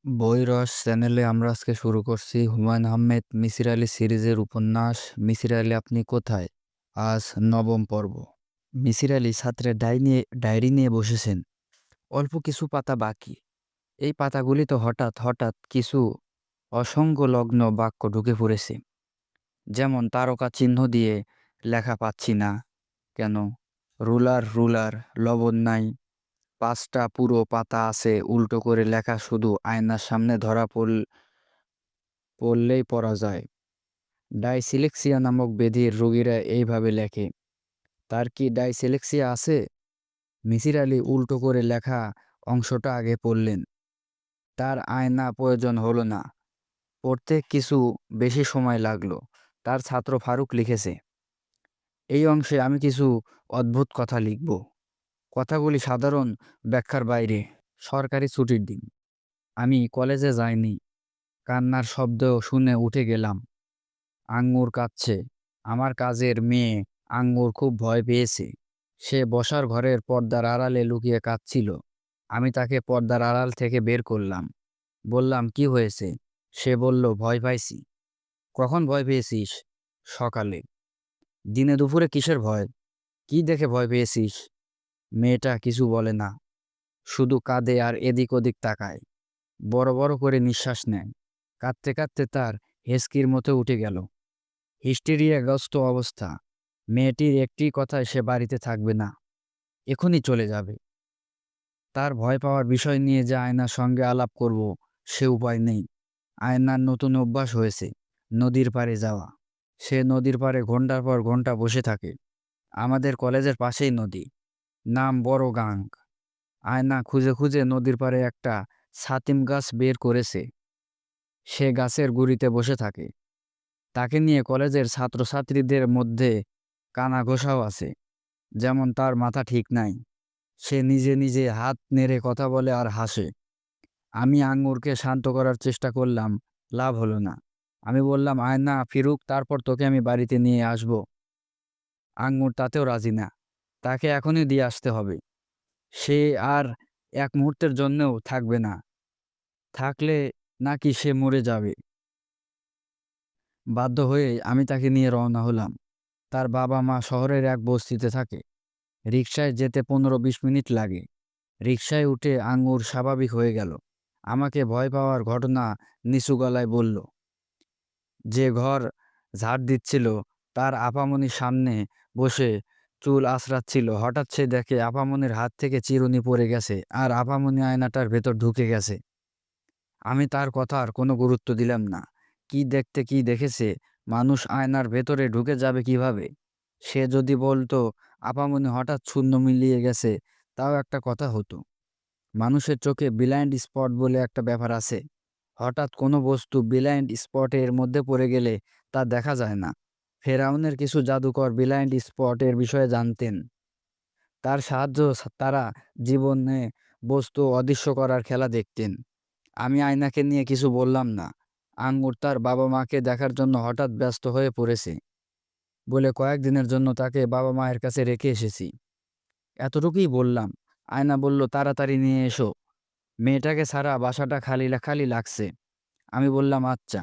বইরস চ্যানেলে আমরা আজকে শুরু করছি হুমায়ূন আহমেদ মিসির আলী সিরিজের উপন্যাস মিসির আলী আপনি কোথায়? আজ নবম পর্ব। মিসির আলী ছাত্রের ডায়েরি নিয়ে বসেছেন। অল্প কিছু পাতা বাকি। এই পাতাগুলিতে হঠাৎ হঠাৎ কিছু অসংলগ্ন বাক্য ঢুকে পড়েছে। যেমন তারকা চিহ্ন দিয়ে লেখা পাচ্ছি না কেন, রুলার রুলার লবণ নাই, পাঁচটা পুরো পাতা আছে উল্টো করে লেখা, শুধু আয়নার সামনে ধরা পড়লেই পড়া যায়। ডাইসিলেক্সিয়া নামক ব্যাধির রোগীরা এইভাবে লেখে। তার কি ডাইসিলেক্সিয়া আছে? মিসির আলি উল্টো করে লেখা অংশটা আগে পড়লেন। তার আয়না প্রয়োজন হলো না। পড়তে কিছু বেশি সময় লাগলো। তার ছাত্র ফারুক লিখেছে, এই অংশে আমি কিছু অদ্ভুত কথা লিখব। কথাগুলি সাধারণ ব্যাখ্যার বাইরে। সরকারি ছুটির দিন। আমি কলেজে যাইনি। কান্নার শব্দ শুনে উঠে গেলাম। আঙ্গুর কাঁদছে। আমার কাজের মেয়ে আঙ্গুর খুব ভয় পেয়েছে। সে বসার ঘরের পর্দার আড়ালে লুকিয়ে কাঁদছিল। আমি তাকে পর্দার আড়াল থেকে বের করলাম। বললাম, কি হয়েছে? সে বলল, ভয় পাইছি। কখন ভয় পেয়েছিস? সকালে। দিনে দুপুরে কিসের ভয়? কি দেখে ভয় পেয়েছিস? মেয়েটা কিছু বলে না, শুধু কাঁদে আর এদিক ওদিক তাকায়। বড় বড় করে নিঃশ্বাস নেয়। কাঁদতে কাঁদতে তার হেঁচকির মতো উঠে গেল। হিস্টেরিয়াগ্রস্ত অবস্থা। মেয়েটির একটি কথায় সে বাড়িতে থাকবে না, এখনই চলে যাবে। তার ভয় পাওয়ার বিষয় নিয়ে যে আয়নার সঙ্গে আলাপ করব, সে উপায় নেই। আয়নার নতুন অভ্যাস হয়েছে নদীর পাড়ে যাওয়া। সে নদীর পাড়ে ঘন্টার পর ঘন্টা বসে থাকে। আমাদের কলেজের পাশেই নদী, নাম বড় গাং। আয়না খুঁজে খুঁজে নদীর পাড়ে একটা ছাতিম গাছ বের করেছে। সে গাছের গুঁড়িতে বসে থাকে। তাকে নিয়ে কলেজের ছাত্রছাত্রীদের মধ্যে কানাঘোষাও আছে, যেমন তার মাথা ঠিক নাই। সে নিজে নিজে হাত নেড়ে কথা বলে আর হাসে। আমি আঙ্গুরকে শান্ত করার চেষ্টা করলাম, লাভ হলো না। আমি বললাম, আয়না ফিরুক, তারপর তোকে আমি বাড়িতে নিয়ে আসব। আঙ্গুর তাতেও রাজি না। তাকে এখনই দিয়ে আসতে হবে। সে আর এক মুহূর্তের জন্যও থাকবে না। থাকলে নাকি সে মরে যাবে। বাধ্য হয়ে আমি তাকে নিয়ে রওনা হলাম। তার বাবা মা শহরের এক বস্তিতে থাকে। রিকশায় যেতে 15-20 মিনিট লাগে। রিকশায় উঠে আঙ্গুর স্বাভাবিক হয়ে গেল। আমাকে ভয় পাওয়ার ঘটনা নিচু গলায় বলল। যে ঘর ঝাড় দিচ্ছিল তার আপামনির সামনে বসে চুল আঁচড়াচ্ছিল। হঠাৎ সে দেখে আপামনির হাত থেকে চিরুনি পড়ে গেছে আর আপামনি আয়নাটার ভেতর ঢুকে গেছে। আমি তার কথার কোনো গুরুত্ব দিলাম না। কি দেখতে কি দেখেছে, মানুষ আয়নার ভেতরে ঢুকে যাবে কিভাবে? সে যদি বলতো আপামনি হঠাৎ শূন্য মিলিয়ে গেছে, তাও একটা কথা হতো। মানুষের চোখে ব্লাইন্ড স্পট বলে একটা ব্যাপার আছে। হঠাৎ কোনো বস্তু ব্লাইন্ড স্পটের মধ্যে পড়ে গেলে তা দেখা যায় না। ফেরাউনের কিছু জাদুকর ব্লাইন্ড স্পটের বিষয়ে জানতেন। তার সাহায্য তারা জীবনে বস্তু অদৃশ্য করার খেলা দেখতেন। আমি আয়নাকে নিয়ে কিছু বললাম না। আঙ্গুর তার বাবা মাকে দেখার জন্য হঠাৎ ব্যস্ত হয়ে পড়েছে বলে কয়েকদিনের জন্য তাকে বাবা মায়ের কাছে রেখে এসেছি। এতটুকুই বললাম। আয়না বলল, তাড়াতাড়ি নিয়ে এসো। মেয়েটাকে ছাড়া বাসাটা খালি খালি লাগছে। আমি বললাম, আচ্ছা।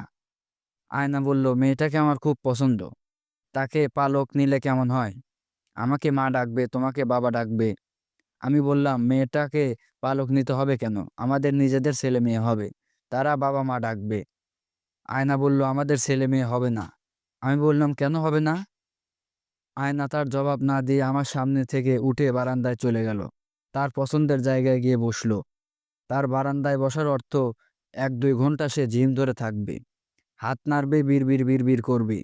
আয়না বলল, মেয়েটাকে আমার খুব পছন্দ। তাকে পালক নিলে কেমন হয়? আমাকে মা ডাকবে, তোমাকে বাবা ডাকবে। আমি বললাম, মেয়েটাকে পালক নিতে হবে কেন? আমাদের নিজেদের ছেলে মেয়ে হবে, তারা বাবা মা ডাকবে। আয়না বলল, আমাদের ছেলে মেয়ে হবে না। আমি বললাম, কেন হবে না? আয়না তার জবাব না দিয়ে আমার সামনে থেকে উঠে বারান্দায় চলে গেল। তার পছন্দের জায়গায় গিয়ে বসলো। তার বারান্দায় বসার অর্থ 1-2 ঘন্টা সে জিম ধরে থাকবে। হাত নাড়বে, বিড়বিড় বিড়বিড় করবে।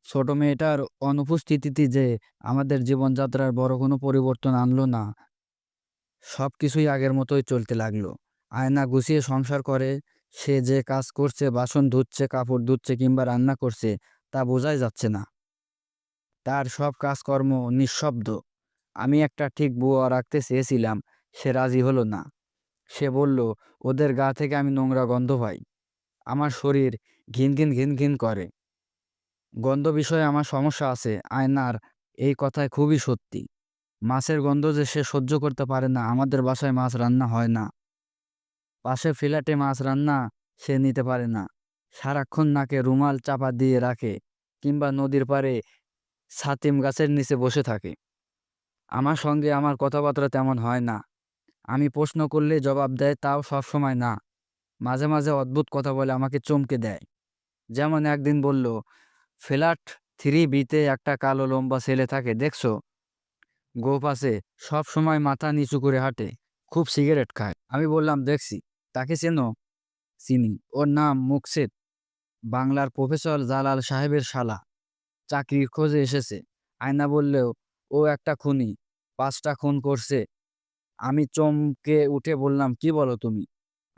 ছোট মেয়েটার অনুপস্থিতিতে যে আমাদের জীবনযাত্রার বড় কোনো পরিবর্তন আনলো না। সবকিছুই আগের মতোই চলতে লাগলো। আয়না গুছিয়ে সংসার করে। সে যে কাজ করছে, বাসন ধুচ্ছে, কাপড় ধুচ্ছে কিংবা রান্না করছে, তা বোঝাই যাচ্ছে না। তার সব কাজকর্ম নিঃশব্দ। আমি একটা ঠিক বুয়া রাখতে চেয়েছিলাম, সে রাজি হলো না। সে বলল, ওদের গা থেকে আমি নোংরা গন্ধ পাই। আমার শরীর ঘিনঘিন ঘিনঘিন করে। গন্ধ বিষয়ে আমার সমস্যা আছে। আয়নার এই কথায় খুবই সত্যি। মাছের গন্ধ যে সে সহ্য করতে পারে না। আমাদের বাসায় মাছ রান্না হয় না। পাশের ফ্ল্যাটে মাছ রান্না সে নিতে পারে না, সারাক্ষণ নাকে রুমাল চাপা দিয়ে রাখে, কিংবা নদীর পাড়ে ছাতিম গাছের নিচে বসে থাকে। আমার সঙ্গে আমার কথাবার্তা তেমন হয় না। আমি প্রশ্ন করলে জবাব দেয়, তাও সবসময় না। মাঝে মাঝে অদ্ভুত কথা বলে, আমাকে চমকে দেয়। যেমন একদিন বলল, ফ্ল্যাট 3B-তে একটা কালো লম্বা ছেলে থাকে, দেখছো? গোঁফ আছে, সব সময় মাথা নিচু করে হাঁটে, খুব সিগারেট খায়। আমি বললাম, দেখছি। তাকে চেনো? চিনি, ওর নাম মুকসেদ, বাংলার প্রফেসর জালাল সাহেবের শালা, চাকরির খোঁজে এসেছে। আয়না বললেও ও একটা খুনি, 5টা খুন করছে। আমি চমকে উঠে বললাম, কি বলো তুমি?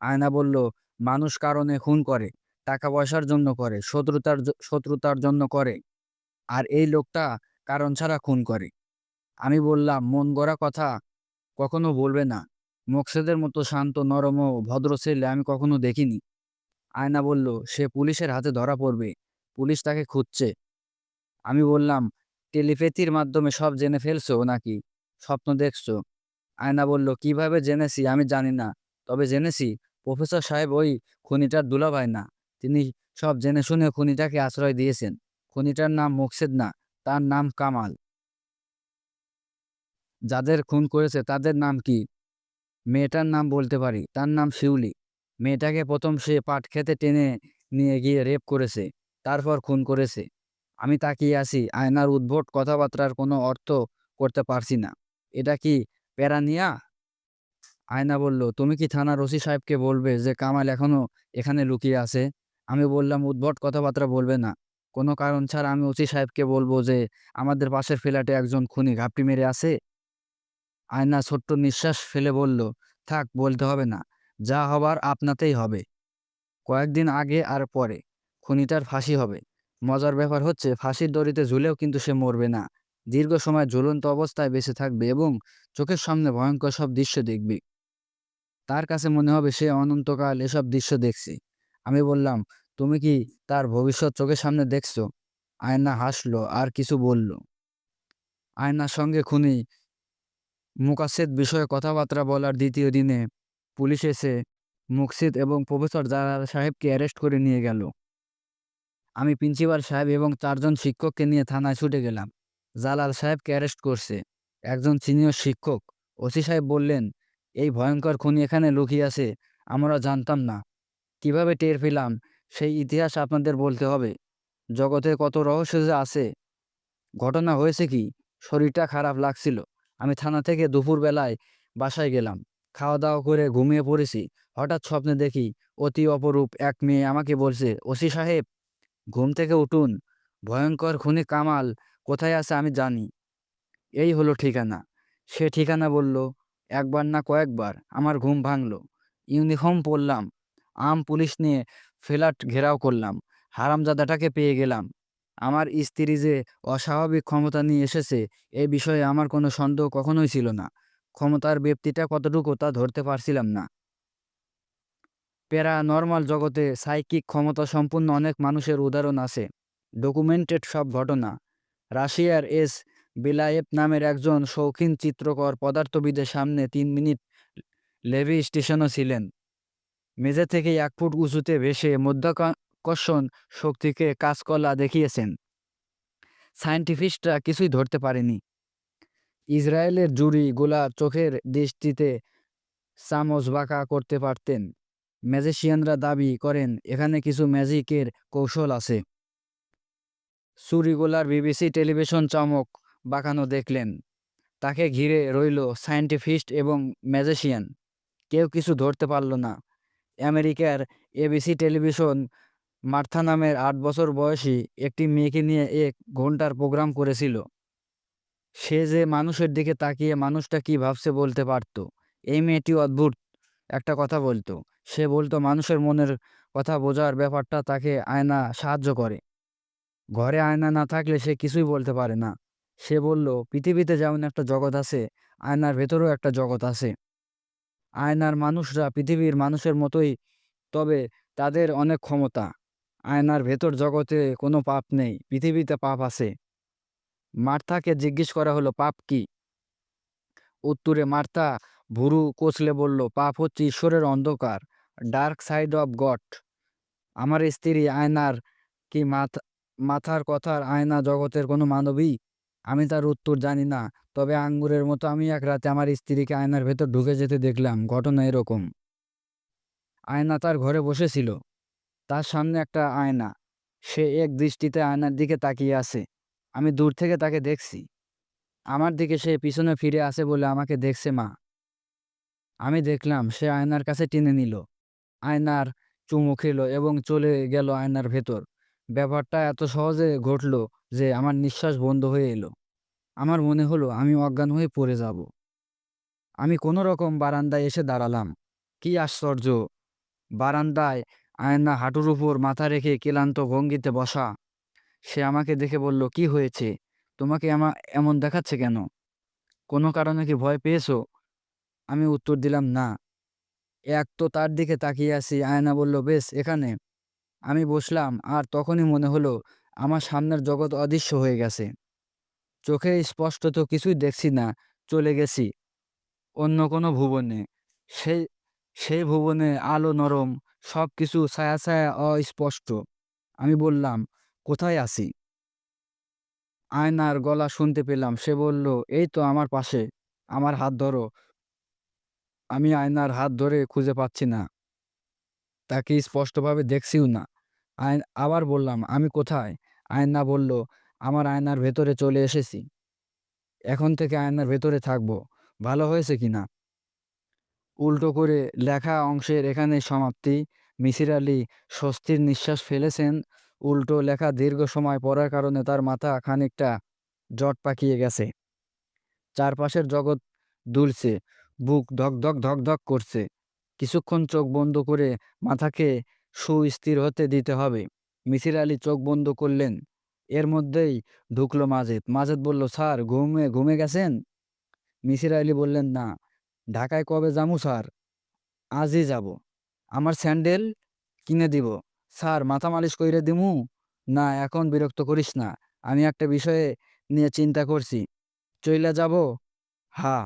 আয়না বলল, মানুষ কারণে খুন করে, টাকা পয়সার জন্য করে, শত্রুতার জন্য করে, আর এই লোকটা কারণ ছাড়া খুন করে। আমি বললাম, মন গড়া কথা কখনো বলবে না। মোকসেদের মতো শান্ত, নরম ও ভদ্র ছেলে আমি কখনো দেখিনি। আয়না বলল, সে পুলিশের হাতে ধরা পড়বে, পুলিশ তাকে খুঁজছে। আমি বললাম, টেলিপ্যাথির মাধ্যমে সব জেনে ফেলছো নাকি স্বপ্ন দেখছো? আয়না বলল, কিভাবে জেনেছি আমি জানি না, তবে জেনেছি প্রফেসর সাহেব ওই খুনিটার দুলাভাই না। তিনি সব জেনে শুনে খুনিটাকে আশ্রয় দিয়েছেন। খুনিটার নাম মোকসেদ না, তার নাম কামাল। যাদের খুন করেছে তাদের নাম কি? মেয়েটার নাম বলতে পারি, তার নাম শিউলি। মেয়েটাকে প্রথম সে পাট খেতে টেনে নিয়ে গিয়ে রেপ করেছে, তারপর খুন করেছে। আমি তাকিয়ে আছি, আয়নার উদ্ভট কথাবার্তার কোনো অর্থ করতে পারছি না। এটা কি প্যারানিয়া? আয়না বলল, তুমি কি থানার ওসি সাহেবকে বলবে যে কামাল এখনো এখানে লুকিয়ে আছে? আমি বললাম, উদ্ভট কথাবার্তা বলবে না। কোনো কারণ ছাড়া আমি ওসি সাহেবকে বলবো যে আমাদের পাশের ফ্ল্যাটে একজন খুনি ঘাপটি মেরে আছে? আয়না ছোট্ট নিঃশ্বাস ফেলে বলল, থাক, বলতে হবে না, যা হবার আপনাতেই হবে। কয়েকদিন আগে আর পরে খুনিটার ফাঁসি হবে। মজার ব্যাপার হচ্ছে, ফাঁসির দড়িতে ঝুলেও কিন্তু সে মরবে না। দীর্ঘ সময় ঝুলন্ত অবস্থায় বেঁচে থাকবে এবং চোখের সামনে ভয়ঙ্কর সব দৃশ্য দেখবে। তার কাছে মনে হবে সে অনন্তকাল এসব দৃশ্য দেখছে। আমি বললাম, তুমি কি তার ভবিষ্যৎ চোখের সামনে দেখছো? আয়না হাসলো, আর কিছু বলল। আয়নার সঙ্গে খুনি মুকাসেদ বিষয়ে কথাবার্তা বলার দ্বিতীয় দিনে পুলিশ এসে মুকসিদ এবং প্রফেসর জালাল সাহেবকে অ্যারেস্ট করে নিয়ে গেল। আমি প্রিন্সিপাল সাহেব এবং 4জন শিক্ষককে নিয়ে থানায় ছুটে গেলাম। জালাল সাহেবকে অ্যারেস্ট করছে একজন সিনিয়র শিক্ষক। ওসি সাহেব বললেন, এই ভয়ঙ্কর খুনি এখানে লুকিয়ে আছে, আমরা জানতাম না। কিভাবে টের পেলাম সেই ইতিহাস আপনাদের বলতে হবে। জগতে কত রহস্য যে আছে। ঘটনা হয়েছে কি, শরীরটা খারাপ লাগছিল। আমি থানা থেকে দুপুরবেলায় বাসায় গেলাম। খাওয়া দাওয়া করে ঘুমিয়ে পড়েছি। হঠাৎ স্বপ্নে দেখি অতি অপরূপ এক মেয়ে আমাকে বলছে, ওসি সাহেব, ঘুম থেকে উঠুন, ভয়ঙ্কর খুনি কামাল কোথায় আছে আমি জানি। এই হলো ঠিকানা। সে ঠিকানা বলল, একবার না কয়েকবার। আমার ঘুম ভাঙল। ইউনিফর্ম পরলাম, পুলিশ নিয়ে ফ্ল্যাট ঘেরাও করলাম। হারামজাদাটাকে পেয়ে গেলাম। আমার স্ত্রী যে অস্বাভাবিক ক্ষমতা নিয়ে এসেছে, এ বিষয়ে আমার কোনো সন্দেহ কখনোই ছিল না। ক্ষমতার ব্যাপ্তিটা কতটুকু তা ধরতে পারছিলাম না। প্যারানর্মাল জগতে সাইকিক ক্ষমতা সম্পন্ন অনেক মানুষের উদাহরণ আছে, ডকুমেন্টেড সব ঘটনা। রাশিয়ার বিলায়েভ নামের একজন শৌখিন চিত্রকর পদার্থবিদের সামনে 3 মিনিট লেভি স্টেশনও ছিলেন। মেঝে থেকে 1 ফুট উঁচুতে ভেসে মধ্যাকর্ষণ শক্তিকে কাজকলা দেখিয়েছেন। সায়েন্টিফিস্টরা কিছুই ধরতে পারেনি। ইসরায়েলের জুরি গোলা চোখের দৃষ্টিতে চামচ বাঁকা করতে পারতেন। ম্যাজিশিয়ানরা দাবি করেন এখানে কিছু ম্যাজিকের কৌশল আছে। চুরিগোলার বিবিসি টেলিভিশন চমক বাঁকানো দেখলেন। তাকে ঘিরে রইল সায়েন্টিফিস্ট এবং ম্যাজিশিয়ান। কেউ কিছু ধরতে পারল না। আমেরিকার এবিসি টেলিভিশন মার্থা নামের 8 বছর বয়সী একটি মেয়েকে নিয়ে 1 ঘন্টার প্রোগ্রাম করেছিল। সে যে মানুষের দিকে তাকিয়ে মানুষটা কি ভাবছে বলতে পারত। এই মেয়েটি অদ্ভুত একটা কথা বলতো। সে বলতো মানুষের মনের কথা বোঝার ব্যাপারটা তাকে আয়না সাহায্য করে। ঘরে আয়না না থাকলে সে কিছুই বলতে পারে না। সে বলল, পৃথিবীতে যেমন একটা জগৎ আছে, আয়নার ভেতরেও একটা জগৎ আছে। আয়নার মানুষরা পৃথিবীর মানুষের মতোই, তবে তাদের অনেক ক্ষমতা। আয়নার ভেতর জগতে কোনো পাপ নেই, পৃথিবীতে পাপ আছে। মার্থাকে জিজ্ঞেস করা হলো, পাপ কি? উত্তরে মার্থা ভুরু কোঁচলে বলল, পাপ হচ্ছে ঈশ্বরের অন্ধকার ডার্ক সাইড অফ গড। আমার স্ত্রী আয়নার কি মাথার কথার আয়না জগতের কোনো মানবী? আমি তার উত্তর জানি না। তবে আঙ্গুরের মতো আমি এক রাতে আমার স্ত্রীকে আয়নার ভেতর ঢুকে যেতে দেখলাম। ঘটনা এরকম: আয়না তার ঘরে বসেছিল। তার সামনে একটা আয়না। সে এক দৃষ্টিতে আয়নার দিকে তাকিয়ে আছে। আমি দূর থেকে তাকে দেখছি। আমার দিকে সে পিছনে ফিরে আসে বলে আমাকে দেখছে মা। আমি দেখলাম সে আয়নার কাছে টেনে নিল, আয়নার চুমু খেলো এবং চলে গেল আয়নার ভেতর। ব্যাপারটা এত সহজে ঘটল যে আমার নিঃশ্বাস বন্ধ হয়ে এলো। আমার মনে হলো আমি অজ্ঞান হয়ে পড়ে যাব। আমি কোনো রকম বারান্দায় এসে দাঁড়ালাম। কি আশ্চর্য! বারান্দায় আয়না হাঁটুর উপর মাথা রেখে ক্লান্ত ভঙ্গিতে বসা। সে আমাকে দেখে বলল, কি হয়েছে? তোমাকে এমন দেখাচ্ছে কেন? কোনো কারণে কি ভয় পেয়েছো? আমি উত্তর দিলাম, না। এক তো তার দিকে তাকিয়ে আছি। আয়না বলল, বেশ, এখানে। আমি বসলাম আর তখনই মনে হলো আমার সামনের জগৎ অদৃশ্য হয়ে গেছে। চোখে স্পষ্টত কিছুই দেখছি না। চলে গেছি অন্য কোনো ভুবনে। সেই সেই ভুবনে আলো নরম, সব কিছু ছায়া ছায়া, অস্পষ্ট। আমি বললাম, কোথায় আছি? আয়নার গলা শুনতে পেলাম। সে বলল, এই তো আমার পাশে। আমার হাত ধরো। আমি আয়নার হাত ধরে খুঁজে পাচ্ছি না, তাকে স্পষ্টভাবে দেখছিও না। আবার বললাম, আমি কোথায়? আয়না বলল, আমার আয়নার ভেতরে চলে এসেছি। এখন থেকে আয়নার ভেতরে থাকবো। ভালো হয়েছে কিনা? উল্টো করে লেখা অংশের এখানেই সমাপ্তি। মিসির আলি স্বস্তির নিঃশ্বাস ফেলেছেন। উল্টো লেখা দীর্ঘ সময় পড়ার কারণে তার মাথা খানিকটা জট পাকিয়ে গেছে। চারপাশের জগৎ দুলছে, বুক ধক ধক ধক করছে। কিছুক্ষণ চোখ বন্ধ করে মাথাকে সুস্থির হতে দিতে হবে। মিসির আলি চোখ বন্ধ করলেন। এর মধ্যেই ঢুকলো মাজেদ। মাজেদ বলল, স্যার, ঘুমে গেছেন? মিসির আলি বললেন, না। ঢাকায় কবে যামু স্যার? আজই যাব। আমার স্যান্ডেল কিনে দিব। স্যার, মাথা মালিশ কইরে দিমু? না, এখন বিরক্ত করিস না। আমি একটা বিষয়ে নিয়ে চিন্তা করছি। চইলা যাব? হ্যাঁ।